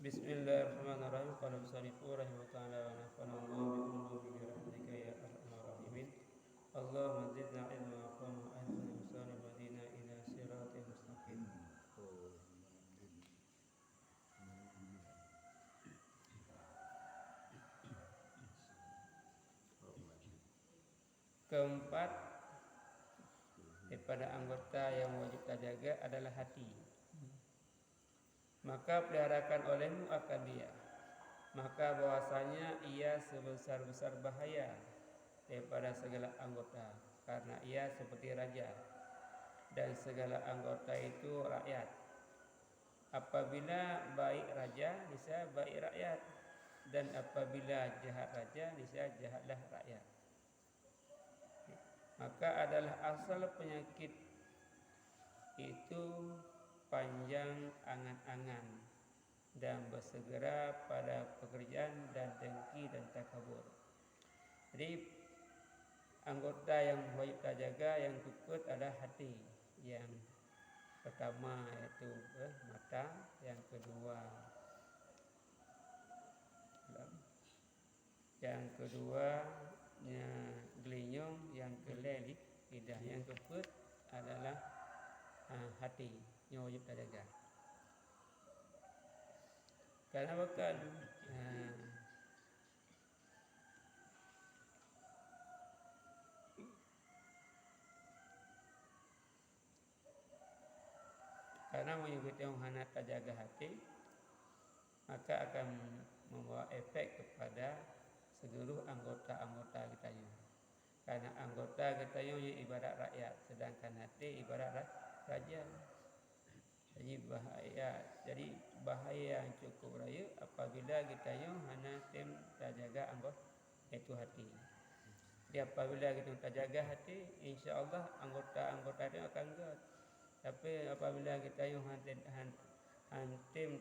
Bismillahirrahmanirrahim. Qala musannifun rahimahullah ta'ala wa nafa'ana Allah bi ulumihi bi rahmatika ya arhamar rahimin. Allahumma zidna ilma wa fahma ahsana lisani wadina ila siratal mustaqim. Keempat daripada anggota yang wajib terjaga adalah hati. Maka peliharakan olehmu akan dia. Maka bahwasanya ia sebesar-besar bahaya daripada segala anggota, karena ia seperti raja dan segala anggota itu rakyat. Apabila baik raja, niscaya baik rakyat, dan apabila jahat raja, niscaya jahatlah rakyat. Maka adalah asal penyakit itu panjang angan-angan dan bersegera pada pekerjaan dan dengki dan takabur. Jadi anggota yang wajib terjaga yang kukut adalah hati. Yang pertama yaitu mata, yang kedua gelinyung, yang kelima lidah, yang keempat adalah hati yang wajib terjaga. Karena bahkan karena mengikuti yang hendak terjaga hati, maka akan membawa efek kepada seluruh anggota-anggota kita ini. Karena anggota kita ini ibarat rakyat, sedangkan hati ibarat raja. Jadi bahaya yang cukup raya apabila kita yang hendak terjaga anggota itu hati. Jadi apabila kita terjaga hati, insya-Allah anggota-anggota itu akan kuat. Tapi apabila kita yang hantim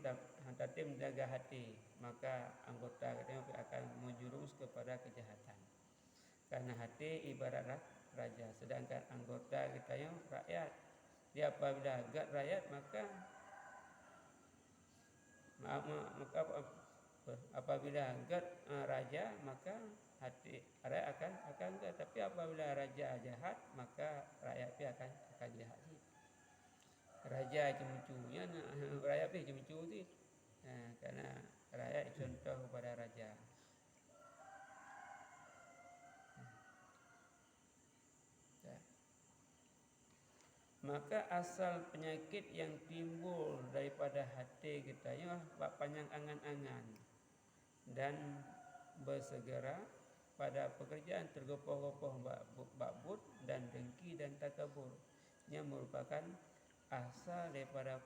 jaga hati, maka anggota kita akan menjurus kepada kejahatan. Karena hati ibarat raja, sedangkan anggota kita yang rakyat. Dia apabila agak rakyat maka apabila agak raja maka hati rakyat akan agak. Tapi apabila raja jahat maka rakyat pun akan jahat. Raja cemcunya, rakyat pun cemcu sih. Karena rakyat contoh kepada raja. Maka asal penyakit yang timbul daripada hati kita ialah panjang angan-angan dan bersegera pada pekerjaan, tergopoh-gopoh bakbut dan dengki dan takabur, yang merupakan asal daripada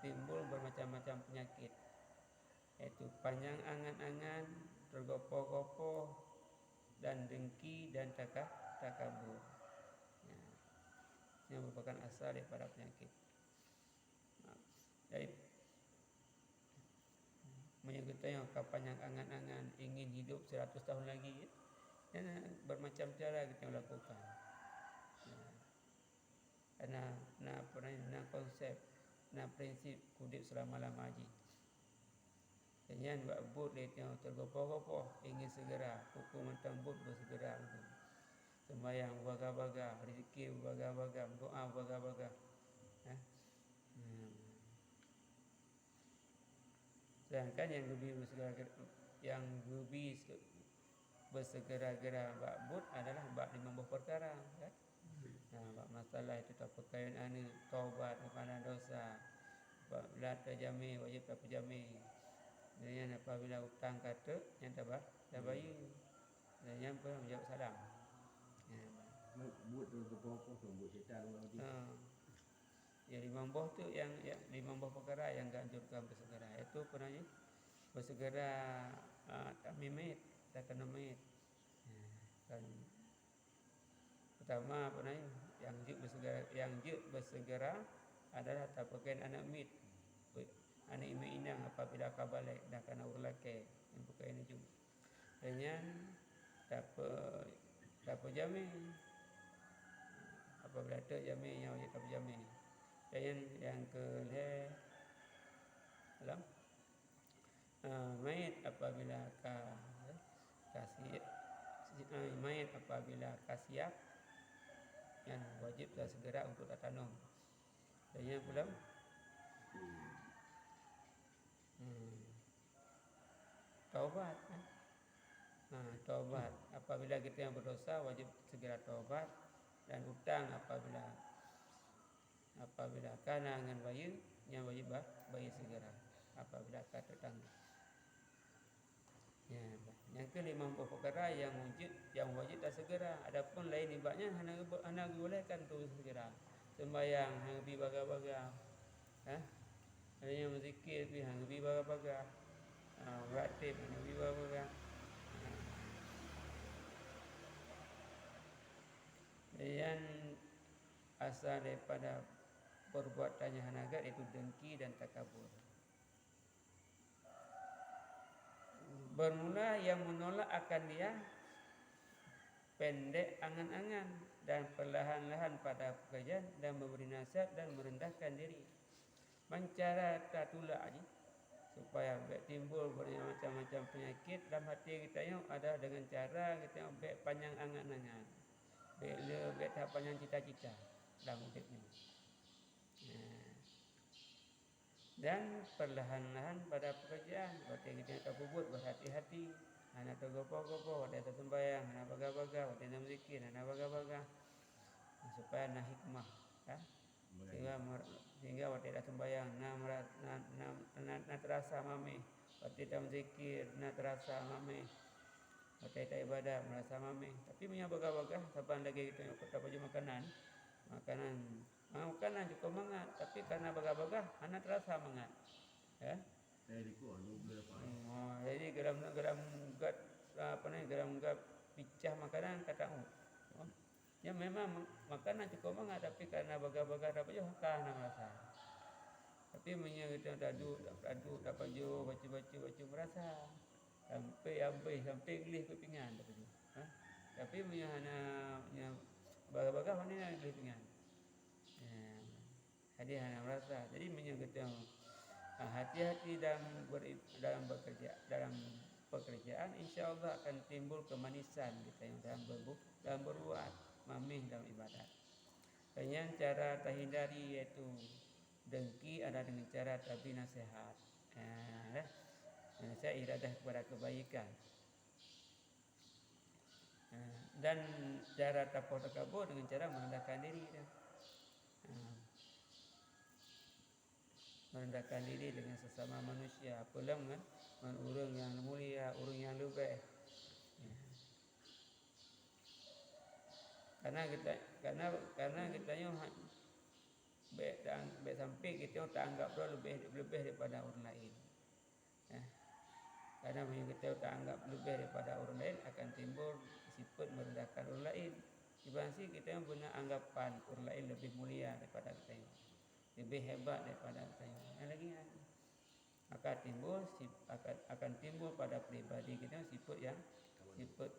timbul bermacam-macam penyakit, yaitu panjang angan-angan, tergopoh-gopoh dan dengki dan takabur, yang merupakan asal daripada penyakit. Jadi menyebutnya panjang angan-angan ingin hidup 100 tahun lagi, dan bermacam cara kita lakukan. Nah konsep, prinsip hidup selama-lama haji. Jangan buat but dia tergopoh-gopoh ingin segera, hukum mentembut bersegera. Sembahyang baga-baga, rezeki baga-baga, doa baga-baga. Sedangkan yang lebih bersegera-gera bakbut adalah bab 50 perkara, kan? Bab masalah itu tak perkayaan taubat kepada dosa, bab la tajami wajib tak pejami. Dan apabila hutang kata yang tak bayar, dan yang pun menjawab salam. Buat tu apa buat setan orang tu. Ya 50 tu yang 50 perkara yang ganjurkan bersegera. Itu pernahnya bersegera tamimit, takanumit. Kan pertama pernahnya yang bersegera adalah tak pakai anak mit. Anak imi inang apabila kabalik dan kana urlake yang pakai ini juga. Dengan tak jamin. Apabila ada jamin yang wajib tak jamin. Dan yang ke alam mayit apabila mayit apabila kasiap yang wajib segera untuk tatanum. Dan yang belum taubat. Taubat apabila kita yang berdosa wajib segera taubat, dan hutang apabila kana dengan bayi yang wajib bayar segera apabila kata tangguh. Ya, yang ke-50 perkara yang wajib tak segera. Adapun lain ibadahnya hana bolehkan tu segera. Sembahyang hang bi baga-baga. Ada yang berzikir bi hang bi baga-baga. Ratib hang bi baga-baga. Dan asal daripada perbuatannya hanagat itu dengki dan takabur. Bermula yang menolak akan dia pendek angan-angan dan perlahan-lahan pada pekerjaan dan memberi nasihat dan merendahkan diri. Mencara tatulak ni supaya timbul bermacam-macam penyakit dalam hati kita yang ada dengan cara kita yang panjang angan-angan. Tak panjang cita-cita dalam hidup ini. Dan perlahan-lahan pada pekerjaan, berarti kita tak bubut berhati-hati, hana tergopoh-gopoh, ada tersembayang, hana baga-baga, ada berzikir, hana baga-baga, supaya na hikmah, sehingga waktu dah sembayang, na terasa mami, waktu dah berzikir, na terasa mami, waktu dah ibadah, merasa mami. Tapi punya baga-baga, saban lagi kita tak baju makanan cukup mangat, tapi karena baga-baga hana terasa mangat. Jadi geram picah makanan kata ya memang makanan cukup mangat, tapi karena baga-baga dapat je hana merasa. Tapi punya kita dadu tak baju baca merasa sampai gelih kepingan dapat je. Tapi punya hana baga-baga hana gelih pingan. Jadi hanya merasa. Jadi menyebutkan hati-hati dalam pekerjaan, insya Allah akan timbul kemanisan kita yang dalam berbuat, mamih dalam ibadat. Dan yang cara terhindari iaitu dengki adalah dengan cara tabi nasihat. Nasihat iradah kepada kebaikan. Dan cara takabur dengan cara merendahkan diri. Merendahkan diri dengan sesama manusia, apalah dengan orang yang mulia, orang yang lebih. Karena kita yang baik sampai kita tak anggap dia lebih daripada orang lain. Karena kita tak anggap lebih daripada orang lain, akan timbul sifat merendahkan orang lain. Ibarat kita yang punya anggapan orang lain lebih mulia daripada kita yang, lebih hebat daripada kita yang lagi. Maka akan timbul pada pribadi kita sifat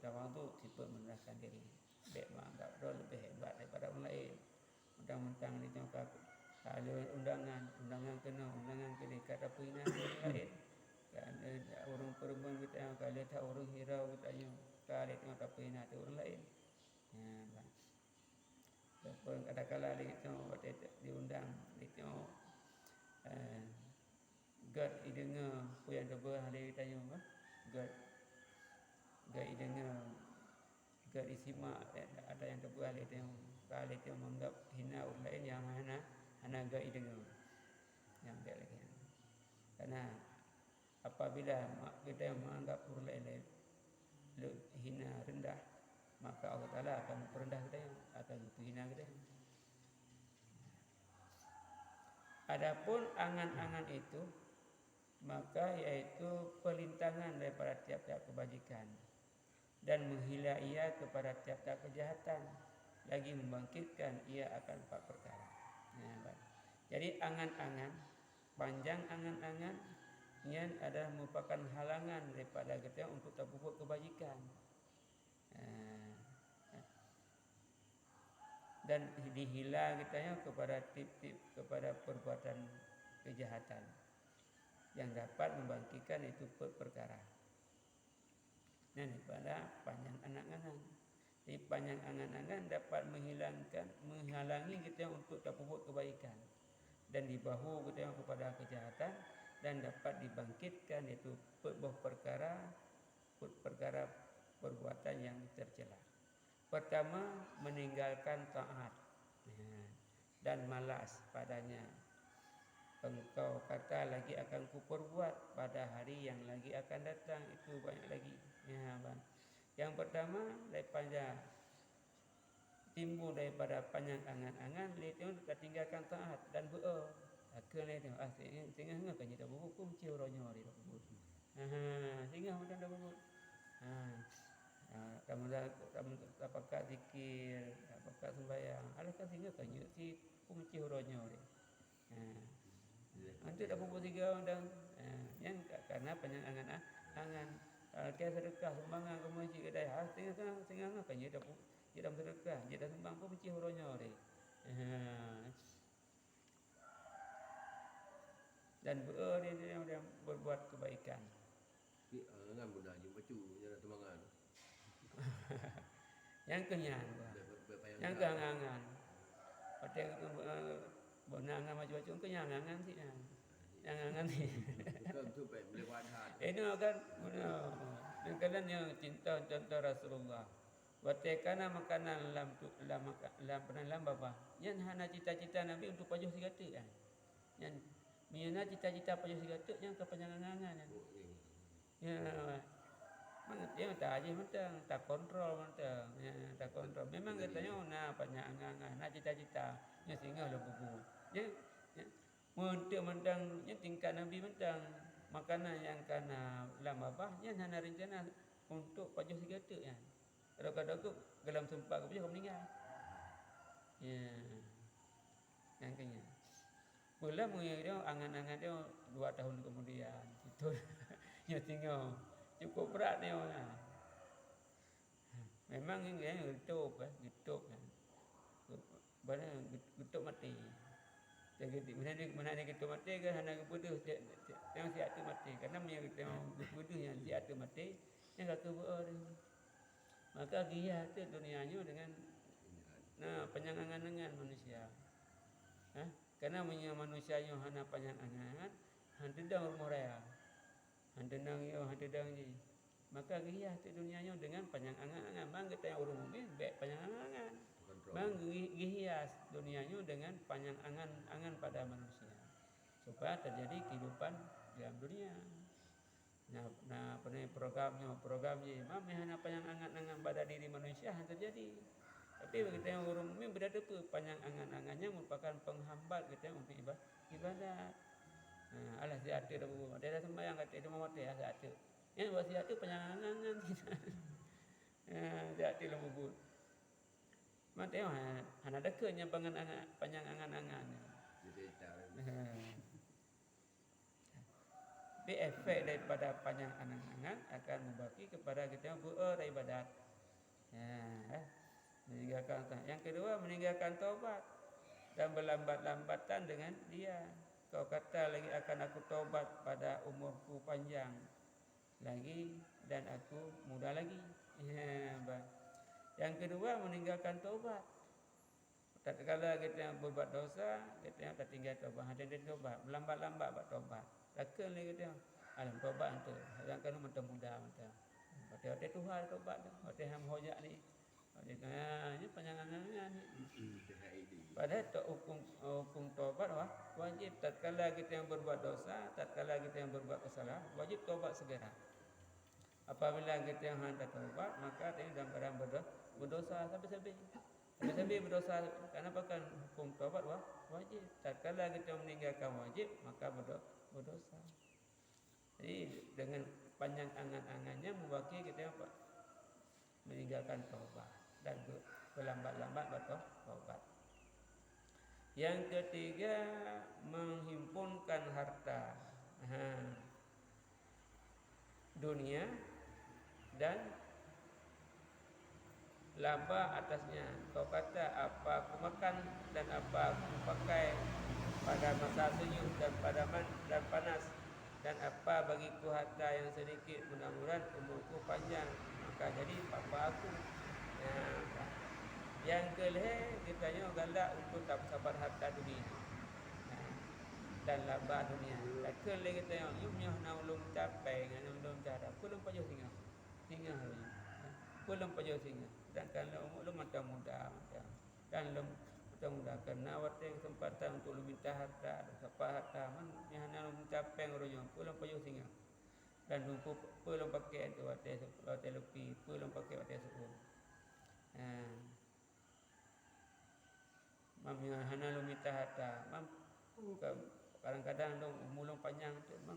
tawaduk, sifat merendahkan diri. Baik menganggap dia lebih hebat daripada orang lain. Mentang-mentang dia kalau undangan kena kata punya orang lain. Kerana orang perempuan kita kalau tak orang hirau kita kalau tengok tak pernah tu orang lain. Kadang-kadang dia tengok diundang, dia tengok God idengar puyan tebah dia tanya apa? God idengar, God isimak ada yang tebah dia tengok. Kalau dia tengok menganggap hina orang lain yang hana God idengar. Yang dia lagi. Karena apabila kita yang menganggap orang lain hina, rendah, maka Allah Ta'ala akan merendah kita, akan menghina kita. Adapun angan-angan itu, maka iaitu pelintangan daripada tiap-tiap kebajikan dan menghila ia kepada tiap-tiap kejahatan, lagi membangkitkan ia akan 4 perkara. Jadi angan-angan, panjang angan-angan, ini adalah merupakan halangan daripada kita untuk berbuat kebajikan. Dan dihila kita kepada tip-tip kepada perbuatan kejahatan. yang dapat membangkitkan itu perkara. Dan pada panjang angan-angan. Jadi panjang angan-angan dapat menghalangi kita untuk dapat buat kebaikan dan dibahu kita kepada kejahatan dan dapat dibangkitkan itu perkara perbuatan yang tercela. Pertama, meninggalkan taat dan malas padanya. Engkau kata lagi akan kuperbuat pada hari yang lagi akan datang, itu banyak lagi. Yang pertama daripada timbul daripada panjang angan-angan, dia tinggalkan taat dan berdoa. Akan dia tengok tengah kan kita berhukum ciuronyo dia berhukum. Sehingga macam dah berhukum. Tak pakai zikir, tak pakai sembahyang. Alahkah sehingga kan si kunci huronyo dia. Nanti dah pukul 3 dan yang karena panjang angan-angan. Kita sedekah sumbangan ke masjid ke daya. Tengah-tengah kan dia dah sedekah, dia dah sumbang pun kunci huronyo dia. Dan dia berbuat kebaikan. Angan mudah je baca jangan semangat. Yang kenyang. Yang keangan. Pada bonangan macam-macam kenyangan sih. Yang angan ni. Bukan tu baik melewat hal. Ini kan dan kalian yang cinta contoh Rasulullah. Watekana makanan lam baba. Yang hana cita-cita Nabi untuk pajuh sigata kan. Yang mina cita-cita pajuh sigata yang kepanjangan-angan kan. Ya, dia tak aja mentang, tak kontrol mentang, ya, tak kontrol. Memang katanya nak banyak angan-angan, nak cita-cita, nya sehingga lah bubu. Ya, mentang, nya tingkat Nabi mentang makanan yang kana lamabah, nya hana rencana untuk pajuh sigata ya. Kadang-kadang tu dalam sempat ke pajuh meninggal. Ya, yang kenya. Mula dia angan-angan dia 2 tahun kemudian itu. Ya tinggal cukup berat ni orang. Memang ini getuk kan. Mana getuk mati. Jadi mana dia getuk mati ke hana keputus yang siap tu mati. Karena punya keputus yang siap tu mati yang kata beror. Maka dia tu dunianya dengan panjang angan-angan manusia. Karena manusia yang hana panjang angan, hana dah umur raya. Handenang yo handedang je. Maka dia tu dunianya dengan panjang angan-angan. Bang kita yang urung mungkin baik panjang angan-angan. Bang hias dunianya dengan panjang angan-angan pada manusia. Supaya terjadi kehidupan dalam dunia. Nah program je. Mam hana panjang angan-angan pada diri manusia hanya terjadi. Tapi kita yang urung mungkin berada tu panjang angan-angannya merupakan penghambat kita untuk ibadat. Alah sihat tu dah buat. Dia dah sembahyang kata dia mau mati sihat tu. Yang buat sihat tu panjangan kita. Sihat tu lah buat. Mati hana ada ke nya panjang angan-angan. Jadi tak. Bi efek daripada panjang angan-angan akan membagi kepada kita beribadat. Meninggalkan. Yang kedua meninggalkan taubat dan berlambat-lambatan dengan dia. Kau kata lagi akan aku taubat pada umurku panjang lagi dan aku muda lagi. Yang kedua meninggalkan taubat. Tatkala kita berbuat dosa, kita tak tinggal taubat. Ada taubat, lambat-lambat buat taubat. Takkan lagi kita alam taubat tu. Kadang-kadang mentang muda mentang. Ada Tuhan taubat tu. Ada ham hojak ni. Ini panjangan-panjangan ni. Padahal hukum taubat wajib tatkala kita yang berbuat dosa, tatkala kita yang berbuat kesalahan, wajib taubat segera. Apabila kita yang hendak taubat, maka kita dalam keadaan berdosa sampai berdosa. Kenapa kan hukum taubat wajib? Tatkala kita meninggalkan wajib, maka berdosa. Jadi dengan panjang angan-angannya mewakili kita apa? Meninggalkan taubat dan berlambat-lambat bertaubat. Yang ketiga menghimpunkan harta dunia dan laba atasnya. Kau kata apa aku makan dan apa aku pakai pada masa sejuk dan pada dan panas Dan apa bagiku harta yang sedikit, mudah-mudahan umurku panjang, maka jadi papa aku. Nah, yang kelih ditanya galak untuk tak sabar harta dunia. Dan laba dunia. Tak kelih kita yang yumnya na ulum capai dengan ulum cara. Belum pajak singa. Singa harusnya. Belum pajak singa. Dan kalau ulum macam muda macam. Dan ulum mudah karena waktu kesempatan untuk ulum minta harta, siapa harta man yang na ulum capai ngurunya. Belum pajak singa. Dan lumpuh belum pakai itu waktu lebih belum pakai waktu suku. Mam yang hana lu minta harta, mam kadang-kadang dong mulung panjang tu, mam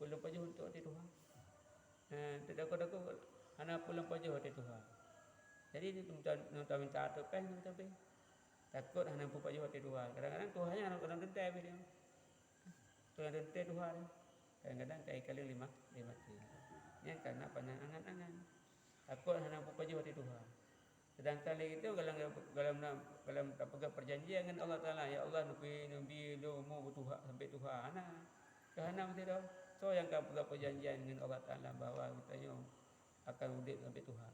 belum paju untuk di Tuhan. Tidak kau hana pulang paju di Tuhan. Jadi ni minta harta pen tapi takut hana pun paju di Tuhan. Kadang-kadang Tuhannya anak kadang dentai dia. Tuhan dentai Tuhan. Kadang-kadang kali lima mati. Yang karena panjang angan-angan. Takut hana pun paju di Tuhan. Sedangkan itu kalau tak pegang perjanjian dengan Allah Taala, ya Allah nabi do mu Tuhan sampai Tuhan. Kerana mesti dah. So yang kau pegang perjanjian dengan Allah Taala bahawa kita akan hidup sampai Tuhan.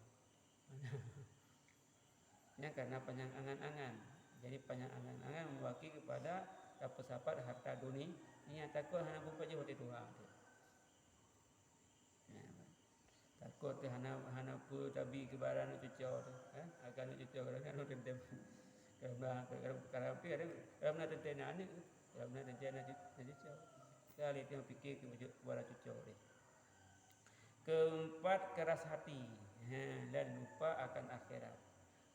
Yang karena panjang angan-angan. Jadi panjang angan-angan mewakili kepada dapat sahabat harta dunia. Ini takut hana pun paju di Tuhan. Takut tu hana pu tabi kebaran tu cucau tu akan cucau kadang-kadang tentem kalau pi ada kalau tentem nak ni kalau tentem nak cucau sekali dia fikir ke kebaran cucau dia. Keempat, keras hati dan lupa akan akhirat.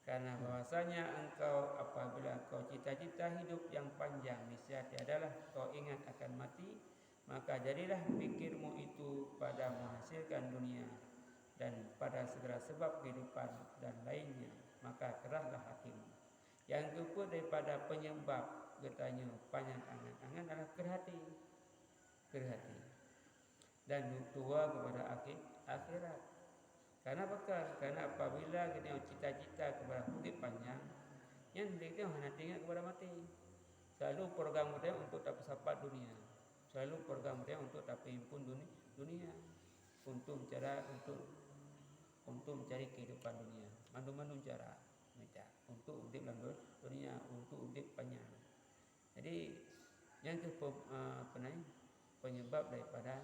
Karena bahwasanya engkau apabila kau cita-cita hidup yang panjang niscaya tiadalah kau ingat akan mati, maka jadilah fikirmu itu pada menghasilkan dunia dan pada segala sebab kehidupan dan lainnya, maka keraslah hatimu. Yang keempat daripada penyebab getanya panjang angan-angan adalah kerhati. Dan tua kepada akhirat. Karena apa? Karena apabila kita cita-cita kepada hidup panjang, yang kita hanya ingat kepada mati. Selalu program kita untuk dapat sahabat dunia. Selalu program kita untuk dapat himpun dunia. Untuk mencari kehidupan dunia. Mandum-mandum cara minta untuk hidup dalam dunia, untuk hidup panjang. Jadi yang penyebab daripada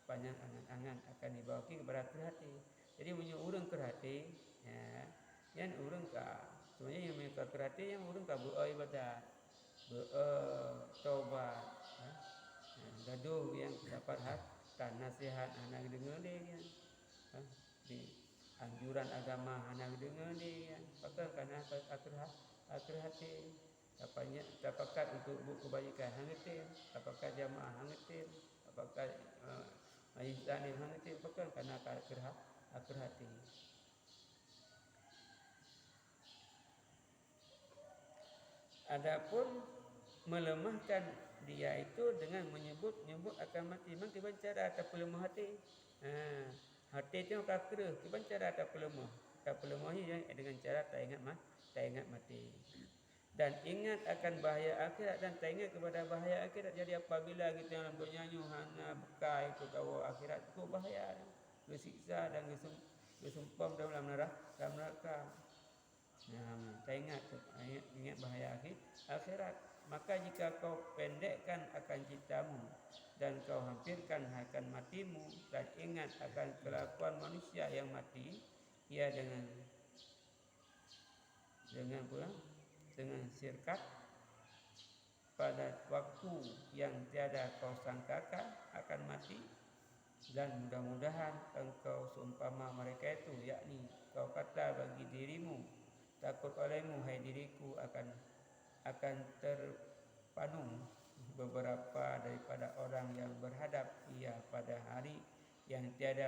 panjang angan-angan akan dibawa kepada hati. Jadi punya urang kerhati, yang urang sebenarnya yang mereka kerhati yang urang beribadat, bertaubat, gaduh yang dapat dan nasihat anak dengar dia, di anjuran agama anak dengar dia, maka karena akhir hati dapatkan untuk buku kebajikan hangatin, dapatkan jamaah hangatin, dapatkan majlis taklim hangatin, maka karena akhir hati. Adapun melemahkan dia itu dengan menyebut akan mati. Memang kita cara tak lemah hati. Hati itu kakra. Kita cara tak lemah. Tak lemah ini dengan cara tak ingat mati. Dan ingat akan bahaya akhirat dan tak ingat kepada bahaya akhirat. Jadi apabila kita dalam dunia hanya bekai itu tahu akhirat itu bahaya. Bersiksa dan bersumpah dalam neraka. Tak ingat bahaya akhirat. Maka jika kau pendekkan akan citamu dan kau hampirkan akan matimu dan ingat akan kelakuan manusia yang mati, ia dengan syirkat pada waktu yang tiada kau sangkakan akan mati, dan mudah-mudahan engkau seumpama mereka itu, yakni kau kata bagi dirimu, takut olehmu hai diriku akan terpanung beberapa daripada orang yang berhadap ia pada hari yang tiada